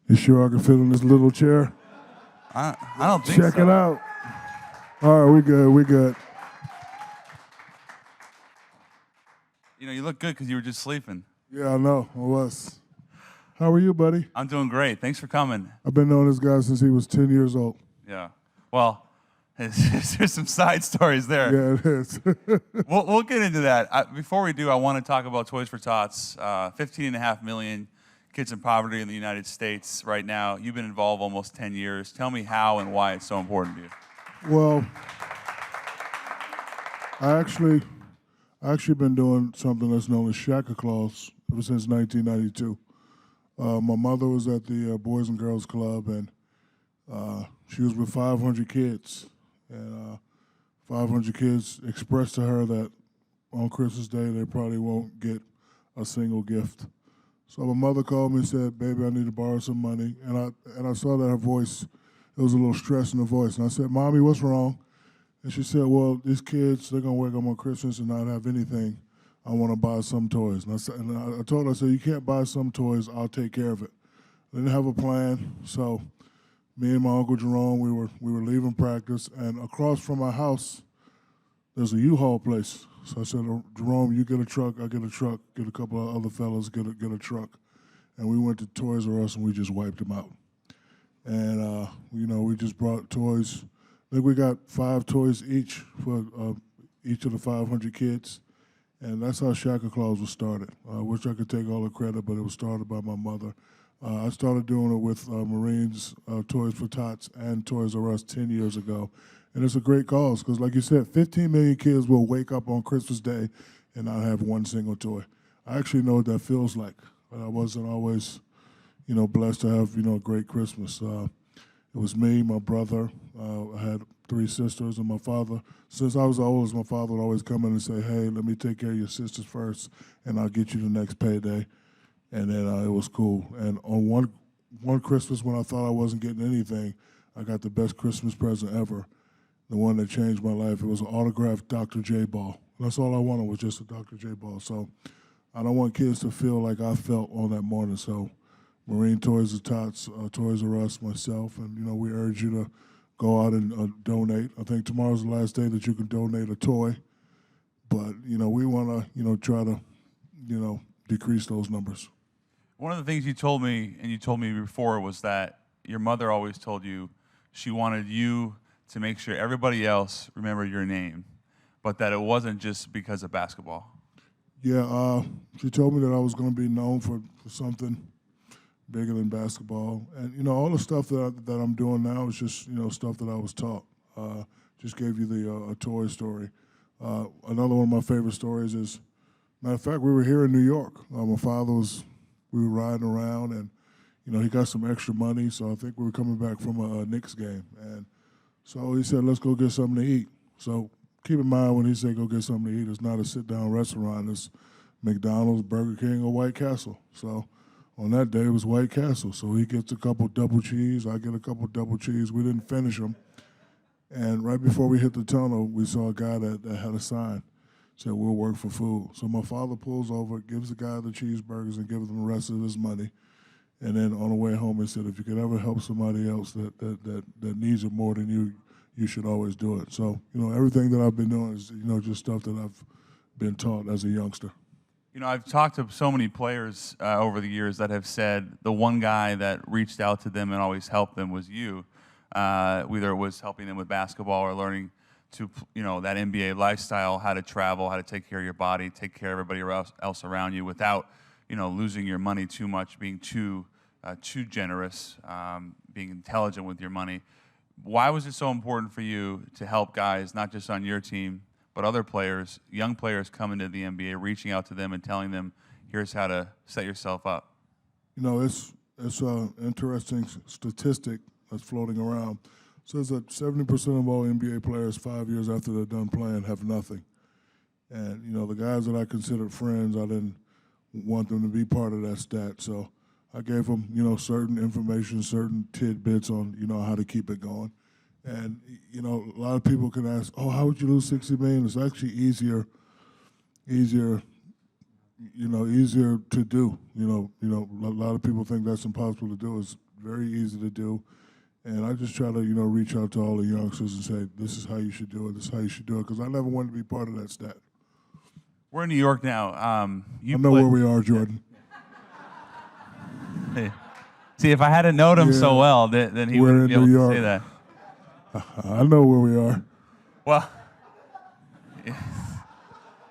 You sure I can fit in this little chair? I don't think Check so. it out. All right, we good, we good. You know, you look good because you were just sleeping. Yeah, I know, I was. How are you, buddy? I'm doing great. Thanks for coming. I've been knowing this guy since he was 10 years old. Yeah. Well, there's some side stories there. Yeah, it is. We'll get into that. Before we do, I want to talk about Toys for Tots. 15.5 million kids in poverty in the United States right now. You've been involved almost 10 years. Tell me how and why it's so important to you. Well, I actually been doing something that's known as Shaq-A-Claus ever since 1992. My mother was at the Boys and Girls Club, and she was with 500 kids. And 500 kids expressed to her that on Christmas Day they probably won't get a single gift. So my mother called me and said, "Baby, I need to borrow some money." And I saw that her voice, there was a little stress in her voice. And I said, "Mommy, what's wrong?" And she said, "Well, these kids, they're going to wake up on Christmas and not have anything. I want to buy some toys." And I told her, I said, "You can't buy some toys. I'll take care of it." I didn't have a plan, so me and my Uncle Jerome, we were leaving practice, and across from my house, there's a U-Haul place. So I said, "Jerome, you get a truck, I get a truck, get a couple of other fellas, get a truck." And we went to Toys R Us and we just wiped them out. And, we just brought toys. I think we got 5 toys each for each of the 500 kids. And that's how Shaq-A-Claus was started. I wish I could take all the credit, but it was started by my mother. I started doing it with Marines, Toys for Tots, and Toys R Us 10 years ago. And it's a great cause because, like you said, 15 million kids will wake up on Christmas Day and not have one single toy. I actually know what that feels like. But I wasn't always, blessed to have, a great Christmas. It was me, my brother. I had 3 sisters, and my father. Since I was the oldest, my father would always come in and say, "Hey, let me take care of your sisters first, and I'll get you the next payday." And then it was cool. And on one Christmas when I thought I wasn't getting anything, I got the best Christmas present ever. The one that changed my life. It was an autographed Dr. J ball. That's all I wanted was just a Dr. J ball. So I don't want kids to feel like I felt on that morning. So Marine Toys and Tots, Toys R Us, myself, and we urge you to go out and donate. I think tomorrow's the last day that you can donate a toy, but we want to try to decrease those numbers. One of the things you told me, and you told me before, was that your mother always told you she wanted you to make sure everybody else remembered your name, but that it wasn't just because of basketball. Yeah, she told me that I was going to be known for something bigger than basketball. And, all the stuff that I'm doing now is just, stuff that I was taught. Just gave you the toy story. Another one of my favorite stories is, matter of fact, we were here in New York. My father we were riding around, and, he got some extra money, so I think we were coming back from a Knicks game. And so he said, "Let's go get something to eat." So keep in mind when he said go get something to eat, it's not a sit-down restaurant. It's McDonald's, Burger King, or White Castle. So on that day, it was White Castle. So he gets a couple double cheese. I get a couple double cheese. We didn't finish them. And right before we hit the tunnel, we saw a guy that had a sign, said, "We'll work for food." So my father pulls over, gives the guy the cheeseburgers, and gives him the rest of his money. And then on the way home, he said, "If you could ever help somebody else that needs it more than you, you should always do it." So, everything that I've been doing is, just stuff that I've been taught as a youngster. I've talked to so many players over the years that have said the one guy that reached out to them and always helped them was you. Whether it was helping them with basketball or learning to, that NBA lifestyle, how to travel, how to take care of your body, take care of everybody else around you without, losing your money too much, being too generous, being intelligent with your money. Why was it so important for you to help guys, not just on your team, but other players, young players coming to the NBA, reaching out to them and telling them, here's how to set yourself up? It's an interesting statistic that's floating around. It says that 70% of all NBA players 5 years after they're done playing have nothing. And, the guys that I considered friends, I didn't want them to be part of that stat. So I gave them, certain information, certain tidbits on, how to keep it going. And, a lot of people can ask, "Oh, how would you lose 60 million?" It's actually easier to do. A lot of people think that's impossible to do. It's very easy to do. And I just try to, reach out to all the youngsters and say, this is how you should do it, this is how you should do it, because I never wanted to be part of that stat. We're in New York now. I know where we are, Jordan. Hey. See, if I hadn't known him so well, then he wouldn't be able to say that. I know where we are. Well,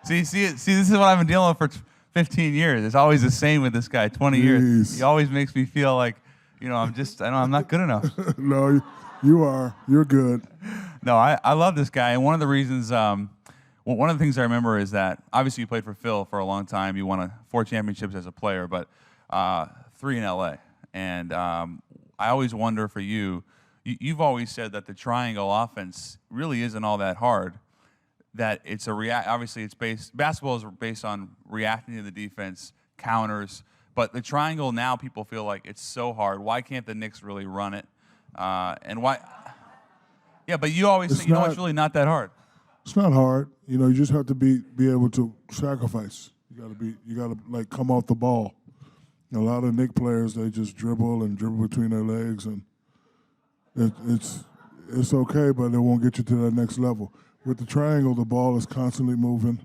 see, this is what I've been dealing with for 15 years. It's always the same with this guy. 20 years. He always makes me feel like, I'm not good enough. No, you are. You're good. No, I love this guy, and one of the reasons, one of the things I remember is that obviously you played for Phil for a long time. You won 4 championships as a player, but 3 in LA. And I always wonder for you, you've always said that the triangle offense really isn't all that hard. That it's obviously basketball is based on reacting to the defense, counters. But the triangle now, people feel like it's so hard. Why can't the Knicks really run it? And why? Yeah, but you always say, it's really not that hard. It's not hard. You just have to be able to sacrifice. You gotta like come off the ball. A lot of Knicks players, they just dribble between their legs, and it's okay, but it won't get you to that next level. With the triangle, the ball is constantly moving.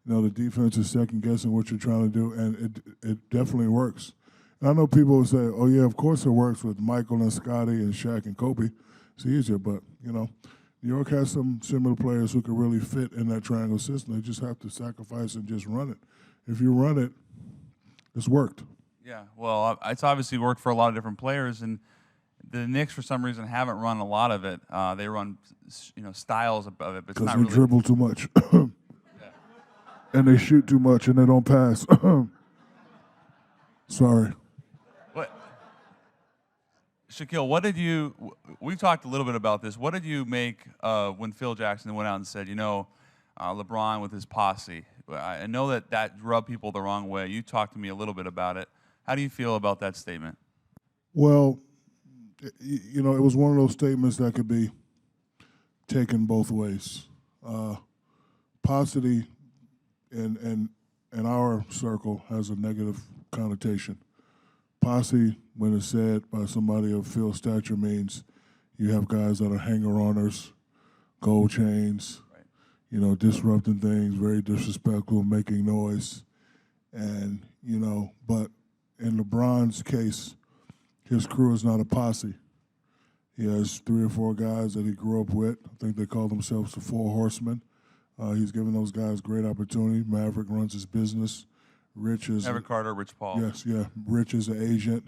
The defense is second guessing what you're trying to do, and it definitely works. And I know people will say, "Oh yeah, of course it works with Michael and Scotty and Shaq and Kobe. It's easier." But New York has some similar players who can really fit in that triangle system. They just have to sacrifice and just run it. If you run it, it's worked. Yeah, well, it's obviously worked for a lot of different players, and the Knicks, for some reason, haven't run a lot of it. They run, styles of it, but it's not really. Because they dribble too much, and they shoot too much, and they don't pass. Sorry. Shaquille, we talked a little bit about this. What did you make when Phil Jackson went out and said, LeBron with his posse? I know that rubbed people the wrong way. You talked to me a little bit about it. How do you feel about that statement? Well, it was one of those statements that could be taken both ways. Paucity in our circle has a negative connotation. Posse, when it's said by somebody of Phil's stature, means you have guys that are hanger-oners, gold chains, right, disrupting things, very disrespectful, making noise. And, but in LeBron's case, his crew is not a posse. He has 3 or 4 guys that he grew up with. I think they call themselves the 4 Horsemen. He's given those guys great opportunity. Maverick runs his business. Rich is Maverick Carter, Rich Paul. Yes, yeah. Rich is an agent,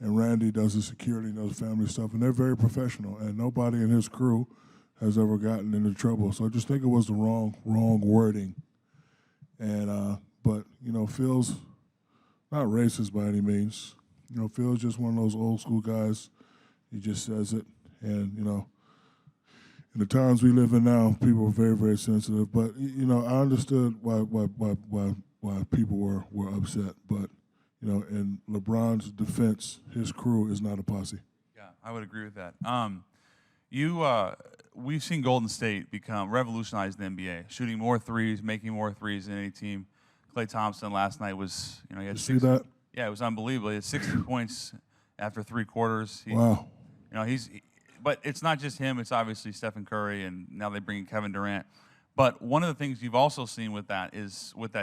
and Randy does the security and does family stuff, and they're very professional. And nobody in his crew has ever gotten into trouble. So I just think it was the wrong wording. And but Phil's not racist by any means. Phil's just one of those old school guys. He just says it, and in the times we live in now, people are very, very sensitive. But I understood why people were upset. But in LeBron's defense, his crew is not a posse. Yeah, I would agree with that. We've seen Golden State revolutionize the NBA, shooting more threes, making more threes than any team. Klay Thompson last night was, he had see that? Yeah, it was unbelievable. He had 60 points after 3 quarters. Wow. But it's not just him. It's obviously Stephen Curry, and now they bring in Kevin Durant. But one of the things you've also seen with that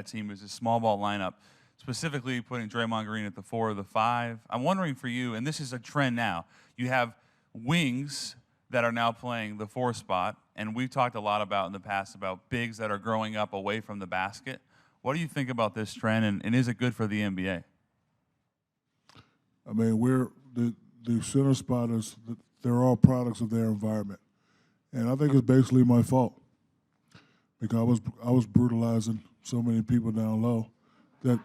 team is a small ball lineup, specifically putting Draymond Green at the 4 or the 5. I'm wondering for you, and this is a trend now, you have wings that are now playing the 4 spot, and we've talked a lot about in the past about bigs that are growing up away from the basket. What do you think about this trend, and is it good for the NBA? I mean, the center spotters, they're all products of their environment. And I think it's basically my fault because I was brutalizing so many people down low that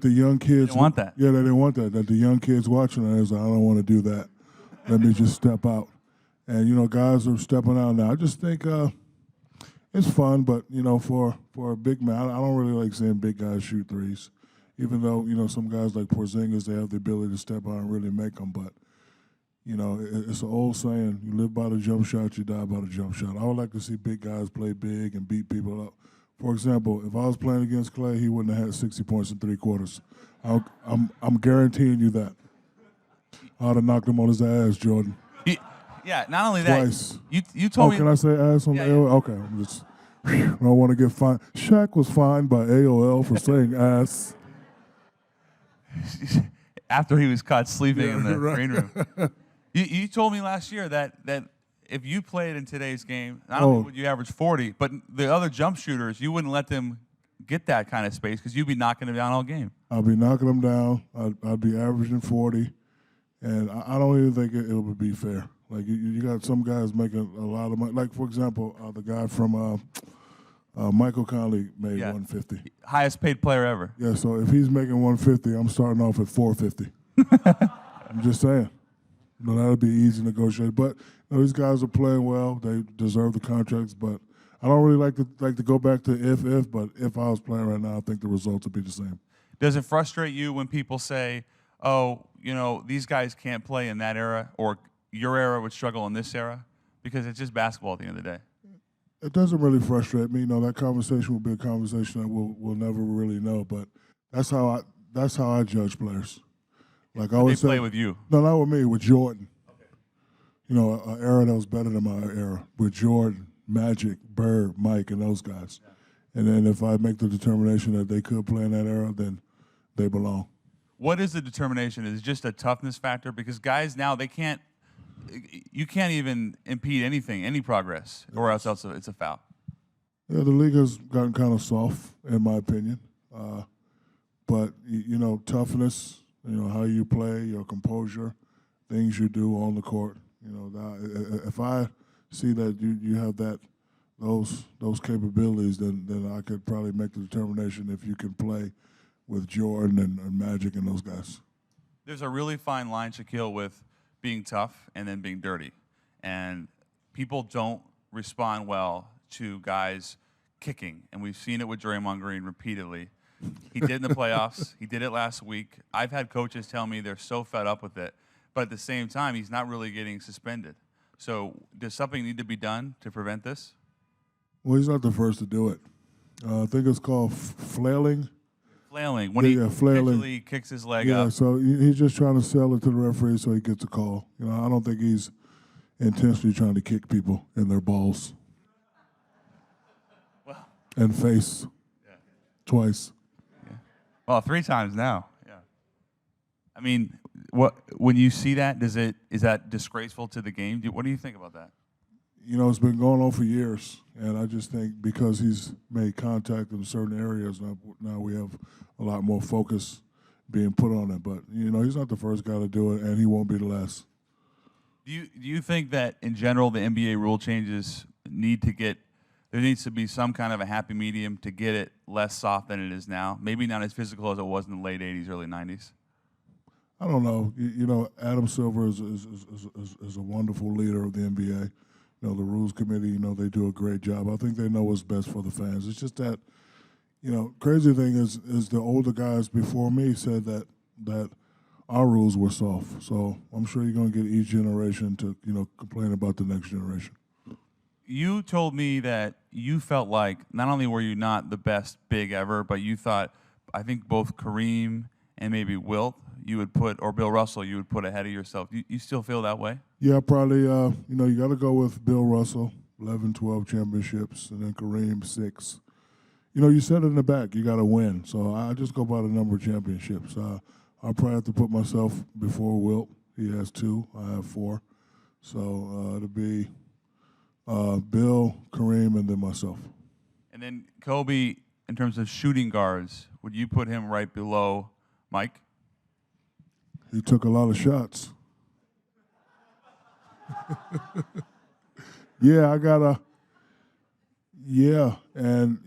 the young kids didn't want that. Yeah, they didn't want that. That the young kids watching it is like, I don't want to do that. Let me just step out. And guys are stepping out now. I just think it's fun, but for a big man, I don't really like seeing big guys shoot threes. Even though some guys like Porzingis, they have the ability to step out and really make them, but it's an old saying: you live by the jump shot, you die by the jump shot. I would like to see big guys play big and beat people up. For example, if I was playing against Klay, he wouldn't have had 60 points in 3 quarters. I'm guaranteeing you that. I'd have knocked him on his ass, Jordan. Yeah, not only Twice. that, you told me. Can I say ass on Yeah, the AOL? Okay, I'm just. I don't want to get fined. Shaq was fined by AOL for saying ass. After he was caught sleeping in the right. green room. You told me last year that if you played in today's game, not only would you average 40, but the other jump shooters, you wouldn't let them get that kind of space because you'd be knocking them down all game. I'd be knocking them down. I'd be averaging 40, and I don't even think it would be fair. Like you got some guys making a lot of money. Like for example, the guy from Michael Conley made 150. Highest paid player ever. Yeah, so if he's making 150, I'm starting off at 450. I'm just saying. That'd be easy to negotiate. But these guys are playing well. They deserve the contracts. But I don't really like to go back to if. But if I was playing right now, I think the results would be the same. Does it frustrate you when people say, "Oh, these guys can't play in that era," or "Your era would struggle in this era"? Because it's just basketball at the end of the day. It doesn't really frustrate me. That conversation will be a conversation that we'll never really know. But that's how I judge players. Like I always they play say, with you. No, not with me. With Jordan. Okay. An era that was better than my era with Jordan, Magic, Bird, Mike, and those guys. Yeah. And then if I make the determination that they could play in that era, then they belong. What is the determination? Is it just a toughness factor? Because guys now you can't even impede anything, any progress, or else it's a foul. Yeah, the league has gotten kind of soft, in my opinion. But toughness, how you play, your composure, things you do on the court. If I see that you have those capabilities, then I could probably make the determination if you can play with Jordan and Magic and those guys. There's a really fine line, Shaquille, with being tough and then being dirty. And people don't respond well to guys kicking. And we've seen it with Draymond Green repeatedly. He did in the playoffs. He did it last week. I've had coaches tell me they're so fed up with it. But at the same time, he's not really getting suspended. So does something need to be done to prevent this? Well, he's not the first to do it. I think it's called flailing. Flailing. When he eventually kicks his leg up. Yeah, so he's just trying to sell it to the referee so he gets a call. I don't think he's intentionally trying to kick people in their balls. Well. And face. Yeah. Twice. Yeah. Well, 3 times now. Yeah. I mean, when you see that, is that disgraceful to the game? What do you think about that? It's been going on for years, and I just think because he's made contact in certain areas, now we have a lot more focus being put on it. But, he's not the first guy to do it, and he won't be the last. Do you think that, in general, the NBA rule changes there needs to be some kind of a happy medium to get it less soft than it is now? Maybe not as physical as it was in the late 80s, early 90s? I don't know. Adam Silver is a wonderful leader of the NBA. The rules committee, they do a great job. I think they know what's best for the fans. It's just that, crazy thing is the older guys before me said that our rules were soft. So I'm sure you're going to get each generation to, complain about the next generation. You told me that you felt like not only were you not the best big ever, but you thought, I think both Kareem and maybe Wilt or Bill Russell you would put ahead of yourself. You still feel that way? Yeah, probably. You got to go with Bill Russell, 11, 12 championships, and then Kareem, 6. You said it in the back. You got to win. So I just go by the number of championships. I'll probably have to put myself before Wilt. He has 2. I have 4. So it'll be Bill, Kareem, and then myself. And then Kobe, in terms of shooting guards, would you put him right below Mike? He took a lot of shots. Yeah, and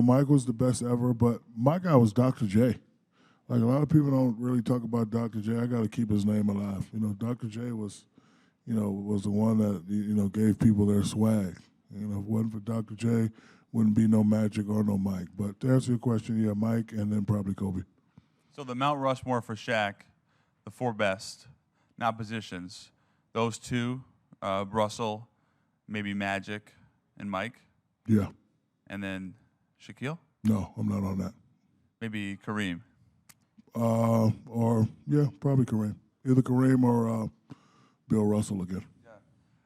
Mike was the best ever, but my guy was Dr. J. Like a lot of people don't really talk about Dr. J. I got to keep his name alive. Dr. J was the one that gave people their swag. If it wasn't for Dr. J, wouldn't be no Magic or no Mike. But to answer your question, yeah, Mike, and then probably Kobe. So the Mount Rushmore for Shaq, the 4 best, not positions. Those 2, Russell, maybe Magic, and Mike. Yeah. And then Shaquille? No, I'm not on that. Maybe Kareem. Probably Kareem. either Kareem or Bill Russell again.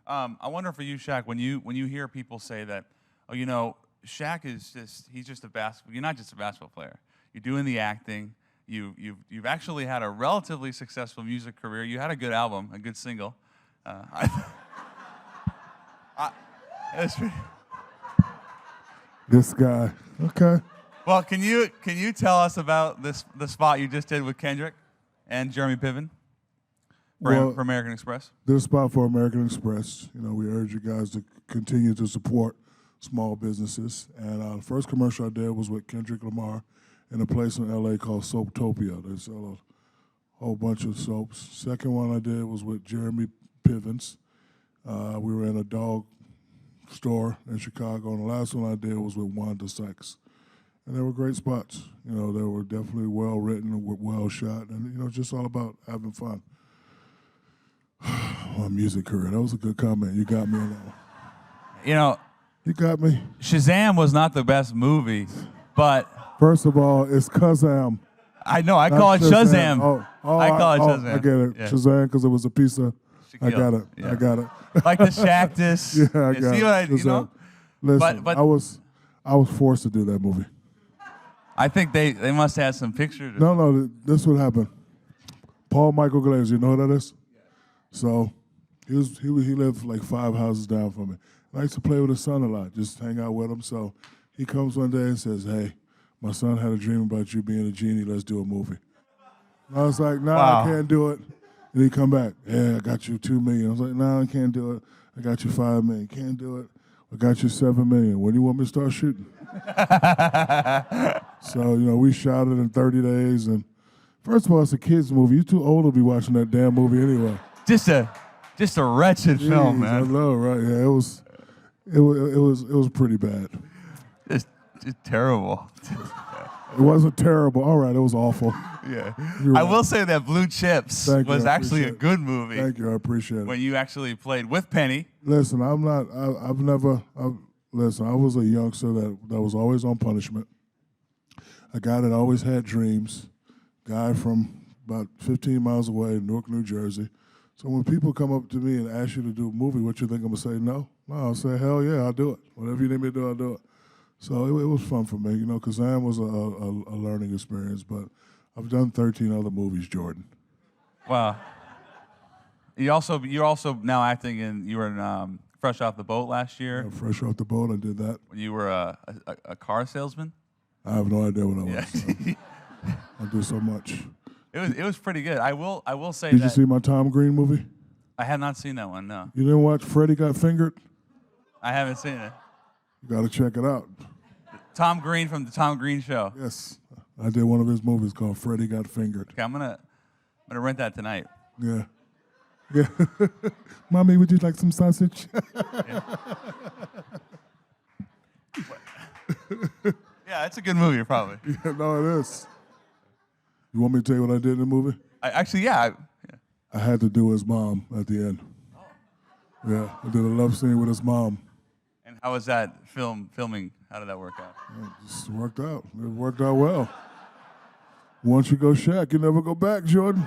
I wonder for you, Shaq, when you hear people say that, oh, Shaq is he's just a basketball. You're not just a basketball player. You're doing the acting. You've actually had a relatively successful music career. You had a good album, a good single. That's pretty. This guy. Okay. Well, can you tell us about the spot you just did with Kendrick and Jeremy Piven for American Express? This spot for American Express. We urge you guys to continue to support small businesses. And the first commercial I did was with Kendrick Lamar in a place in LA called Soaptopia. They sell a whole bunch of soaps. Second one I did was with Jeremy Pivens. We were in a dog store in Chicago, and the last one I did was with Wanda Sykes. And they were great spots. They were definitely well written, well shot, and just all about having fun. My music career. That was a good comment. You got me on that one. You got me. Shazam was not the best movie, but first of all, it's Kazam. I know. I call it Shazam. I call it Shazam. I get it. Yeah. Shazam because it was a piece of. Shaquille. I got it. Yeah. I got it. Like the Shaq-This. Yeah, I got see it. What I, Listen, but I was forced to do that movie. I think they must have some pictures. No, this is what happened. Paul Michael Glazer, you know who that is? Yeah. So he lived like 5 houses down from me. I used to play with his son a lot, just hang out with him. So he comes one day and says, "Hey, my son had a dream about you being a genie. Let's do a movie." And I was like, "Nah, wow. I can't do it." And he come back, "Yeah, I got you $2 million." I was like, "Nah, I can't do it. I got you $5 million. Can't do it. I got you $7 million. When do you want me to start shooting?" So, we shot it in 30 days. And first of all, it's a kid's movie. You're too old to be watching that damn movie anyway. Just a wretched film, man. I know, right? Yeah, it was pretty bad. It's terrible. It wasn't terrible. All right, it was awful. Yeah. Right. I will say that Blue Chips was actually a good movie. Thank you, I appreciate it. When you actually played with Penny. Listen, I was a youngster that was always on punishment. A guy that always had dreams. Guy from about 15 miles away in Newark, New Jersey. So when people come up to me and ask you to do a movie, what you think I'm going to say? No, I'll say, hell yeah, I'll do it. Whatever you need me to do, I'll do it. So it was fun for me, because Kazam was a learning experience, but I've done 13 other movies, Jordan. Wow. You're also now acting you were in Fresh Off the Boat last year. Yeah, Fresh Off the Boat, I did that. When you were a car salesman? I have no idea what I was. Yeah. I do so much. It was pretty good. I will say Did you see my Tom Green movie? I have not seen that one, no. You didn't watch Freddie Got Fingered? I haven't seen it. You got to check it out. Tom Green from the Tom Green Show. Yes. I did one of his movies called Freddie Got Fingered. Okay, I'm gonna rent that tonight. Yeah. Yeah. Mommy, would you like some sausage? Yeah, it's a good movie, probably. Yeah, no, it is. You want me to tell you what I did in the movie? I had to do his mom at the end. Oh. Yeah, I did a love scene with his mom. And how was that filming? How did that work out? It just worked out. It worked out well. Once you go Shaq, you never go back, Jordan.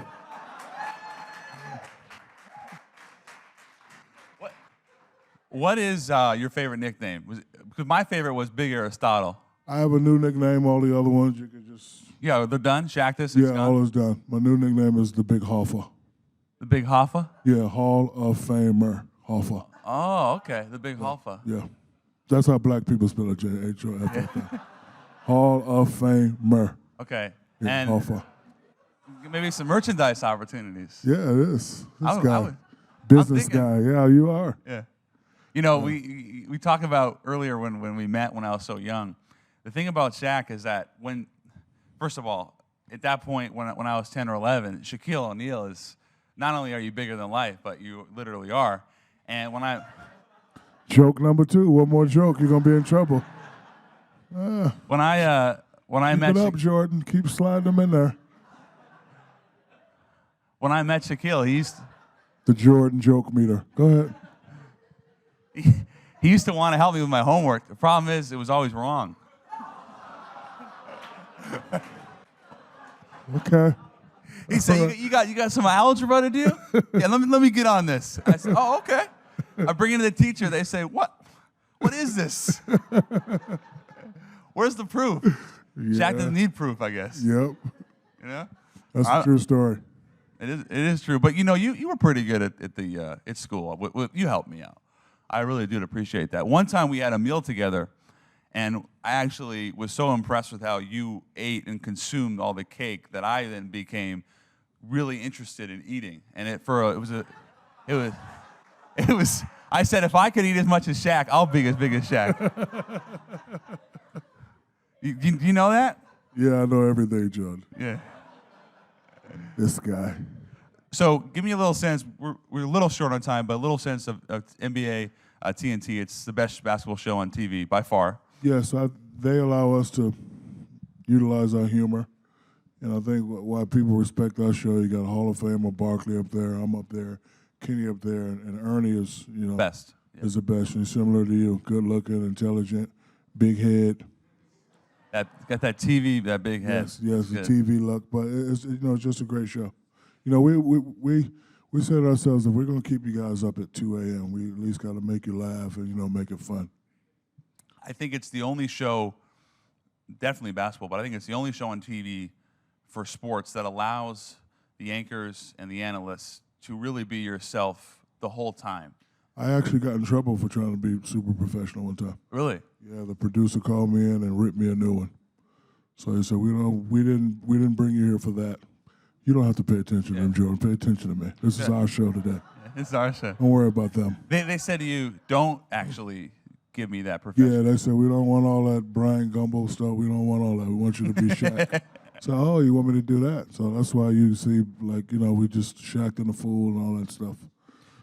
What is your favorite nickname? Because my favorite was Big Aristotle. I have a new nickname. All the other ones you could just... Yeah, they're done? Shaq-This? Yeah, all is done. My new nickname is the Big Hoffa. The Big Hoffa? Yeah, Hall of Famer Hoffa. Oh, okay. The Big Hoffa. Yeah. That's how black people spell it, H-O-F-F-A. Hall of Famer. Okay. Yeah, and Hoffa. Maybe some merchandise opportunities. Yeah, it is. This guy. I'm business thinking, guy. Yeah, you are. Yeah. We talked about earlier when we met when I was so young. The thing about Shaq is that first of all, at that point when I was 10 or 11, Shaquille O'Neal is, not only are you bigger than life, but you literally are. And Joke number 2, one more joke, you're going to be in trouble. When I met... Keep it up, Jordan. Keep sliding them in there. When I met Shaquille, the Jordan joke meter. Go ahead. He used to want to help me with my homework. The problem is, it was always wrong. Okay. He said, you got some algebra to do? Yeah, let me get on this. I said, oh, okay. I bring it to the teacher. They say, what is this? Where's the proof? Yeah. Shaq doesn't need proof, I guess. Yep. You know? That's a true story. It is true. But, you were pretty good at school. You helped me out. I really do appreciate that. One time we had a meal together, and I actually was so impressed with how you ate and consumed all the cake that I then became really interested in eating. And I said, if I could eat as much as Shaq, I'll be as big as Shaq. you know that? Yeah, I know everything, John. Yeah. This guy. So give me a little sense. We're a little short on time, but a little sense of NBA TNT. It's the best basketball show on TV by far. Yes, they allow us to utilize our humor. And I think why people respect our show, you got Hall of Famer Barkley up there, I'm up there, Kenny up there, and Ernie is, best. Yeah. Is the best. And similar to you, good looking, intelligent, big head. Got that TV, that big head. Yes, the TV look. But it's it's just a great show. We said to ourselves, if we're going to keep you guys up at 2 a.m., we at least got to make you laugh and make it fun. I think it's the only show, definitely basketball, but I think it's the only show on TV for sports that allows the anchors and the analysts to really be yourself the whole time. I actually got in trouble for trying to be super professional one time. Really? Yeah, the producer called me in and ripped me a new one. So he said, we didn't bring you here for that. You don't have to pay attention to them, Jordan. Pay attention to me. This is our show today. It's our show. Don't worry about them. They said to you, don't actually give me that professional. Yeah, they said, we don't want all that Brian Gumbo stuff. We don't want all that. We want you to be Shaq. So, you want me to do that? So that's why you see, we just Shaq and the Fool and all that stuff.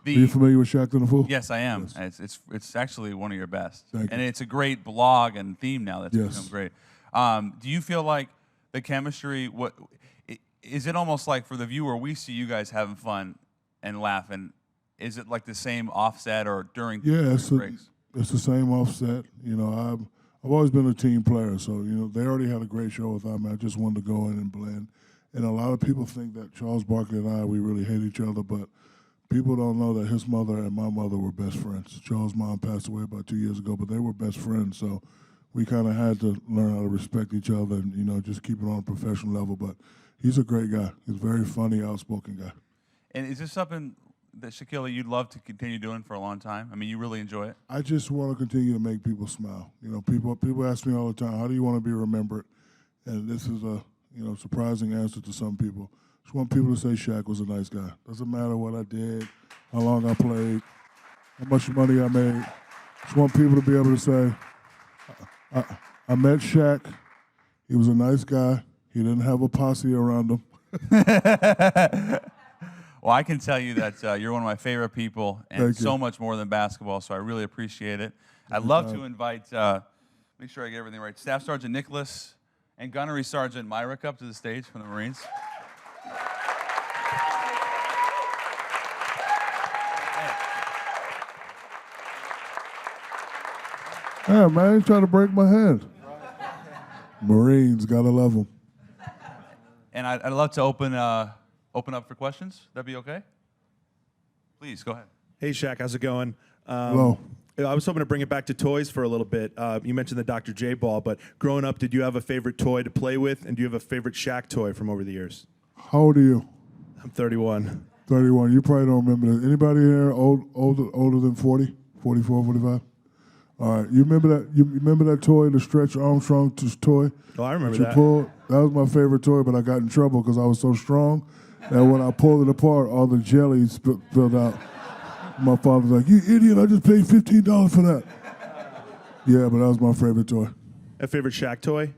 Are you familiar with Shaq and the Fool? Yes, I am. Yes. It's actually one of your best. Thank you. And it's a great blog and theme now that's become great. Do you feel like the chemistry, is it almost like for the viewer, we see you guys having fun and laughing, is it like the same offset or during breaks? It's the same offset. I've always been a team player, so they already had a great show without me. I just wanted to go in and blend. And a lot of people think that Charles Barkley and we really hate each other, but people don't know that his mother and my mother were best friends. Charles' mom passed away about 2 years ago, but they were best friends, so we kind of had to learn how to respect each other and just keep it on a professional level. But he's a great guy. He's a very funny, outspoken guy. And is this something that, Shaquille, you'd love to continue doing for a long time? I mean, you really enjoy it? I just want to continue to make people smile. People ask me all the time, how do you want to be remembered? And this is a surprising answer to some people. Just want people to say Shaq was a nice guy. Doesn't matter what I did, how long I played, how much money I made. Just want people to be able to say, I met Shaq. He was a nice guy. He didn't have a posse around him. Well, I can tell you that you're one of my favorite people, and so much more than basketball, so I really appreciate it. I'd love to invite, make sure I get everything right, Staff Sergeant Nicholas and Gunnery Sergeant Myrick up to the stage from the Marines. Yeah, man, he's trying to break my hand. Marines, gotta love them. And I'd love to open up for questions. That'd be okay? Please, go ahead. Hey, Shaq, how's it going? Hello. I was hoping to bring it back to toys for a little bit. You mentioned the Dr. J ball, but growing up, did you have a favorite toy to play with, and do you have a favorite Shaq toy from over the years? How old are you? I'm 31. 31. You probably don't remember that. Anybody here older than 40? 44, 45? All right. You remember that toy, the Stretch Armstrong toy? Oh, I remember that. That was my favorite toy, but I got in trouble because I was so strong that when I pulled it apart, all the jelly spilled out. My father was like, "You idiot, I just paid $15 for that." Yeah, but that was my favorite toy. A favorite Shaq toy?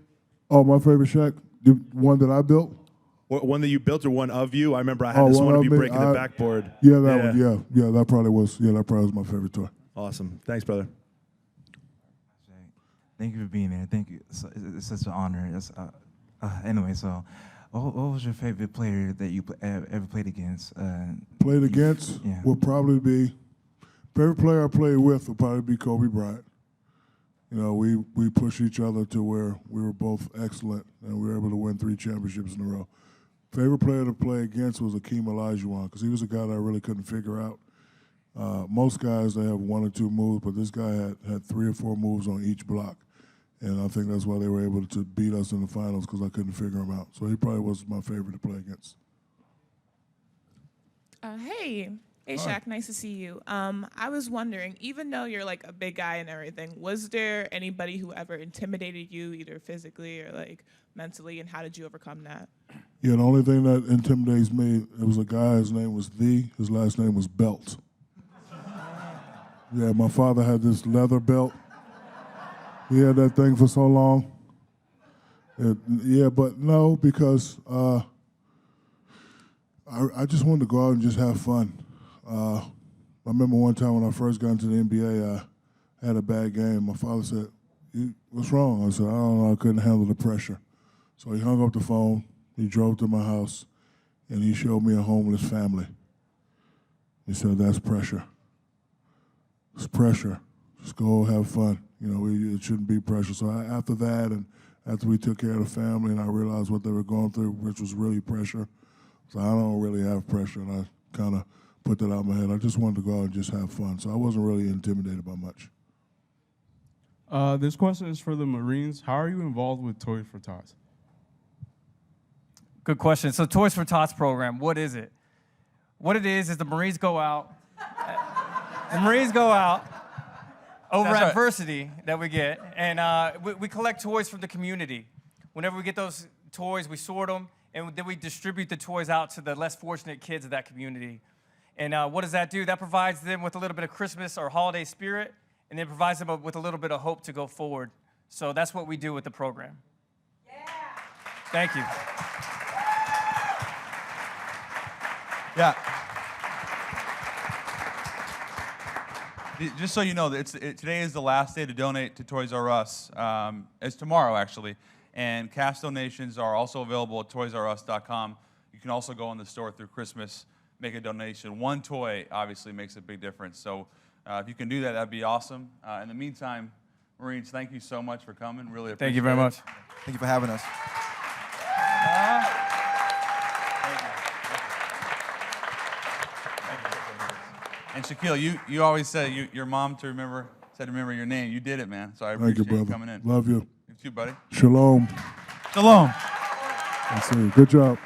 Oh, my favorite Shaq? The one that I built? One that you built or one of you? I remember I had this one of you breaking the backboard. Yeah, that one. Yeah, that probably was. Yeah, that probably was my favorite toy. Awesome. Thanks, brother. Thank you for being there. Thank you. It's such an honor. Anyway, so what was your favorite player that you ever played against? Played against would probably be, favorite player I played with would probably be Kobe Bryant. We pushed each other to where we were both excellent, and we were able to win 3 championships in a row. favorite player to play against was Akeem Olajuwon because he was a guy that I really couldn't figure out. Most guys, they have 1 or 2 moves, but this guy had 3 or 4 moves on each block. And I think that's why they were able to beat us in the finals because I couldn't figure him out. So he probably was my favorite to play against. Hey, Shaq, nice to see you. I was wondering, even though you're like a big guy and everything, was there anybody who ever intimidated you, either physically or like mentally, and how did you overcome that? Yeah, the only thing that intimidates me, it was a guy, his name was his last name was Belt. Yeah, my father had this leather belt. He had that thing for so long. Yeah, but no, because I just wanted to go out and just have fun. I remember one time when I first got into the NBA, I had a bad game. My father said, "What's wrong?" I said, "I don't know, I couldn't handle the pressure." So he hung up the phone, he drove to my house, and he showed me a homeless family. He said, "That's pressure. It's pressure. Just go have fun. You know, it shouldn't be pressure." So after that, and after we took care of the family, and I realized what they were going through, which was really pressure. So I don't really have pressure, and I kind of put that out of my head. I just wanted to go out and just have fun. So I wasn't really intimidated by much. This question is for the Marines. How are you involved with Toys for Tots? Good question. So Toys for Tots program, what is it? What it is the Marines go out. The Marines go out over That's right. adversity that we get, and we collect toys from the community. Whenever we get those toys, we sort them, and then we distribute the toys out to the less fortunate kids of that community. And what does that do? That provides them with a little bit of Christmas or holiday spirit, and then provides them with a little bit of hope to go forward. So that's what we do with the program. Yeah. Thank you. Yeah. Just so you know, today is the last day to donate to Toys R Us. It's tomorrow, actually. And cash donations are also available at toysrus.com. You can also go in the store through Christmas, make a donation. One toy obviously makes a big difference. So if you can do that, that'd be awesome. In the meantime, Marines, thank you so much for coming. Really appreciate it. Thank you very much. Thank you for having us. And Shaquille, you always said your mom said to remember your name. You did it, man. So I Thank you, appreciate you brother. coming in. Love you. You too, buddy. Shalom. Shalom. That's it. Good job.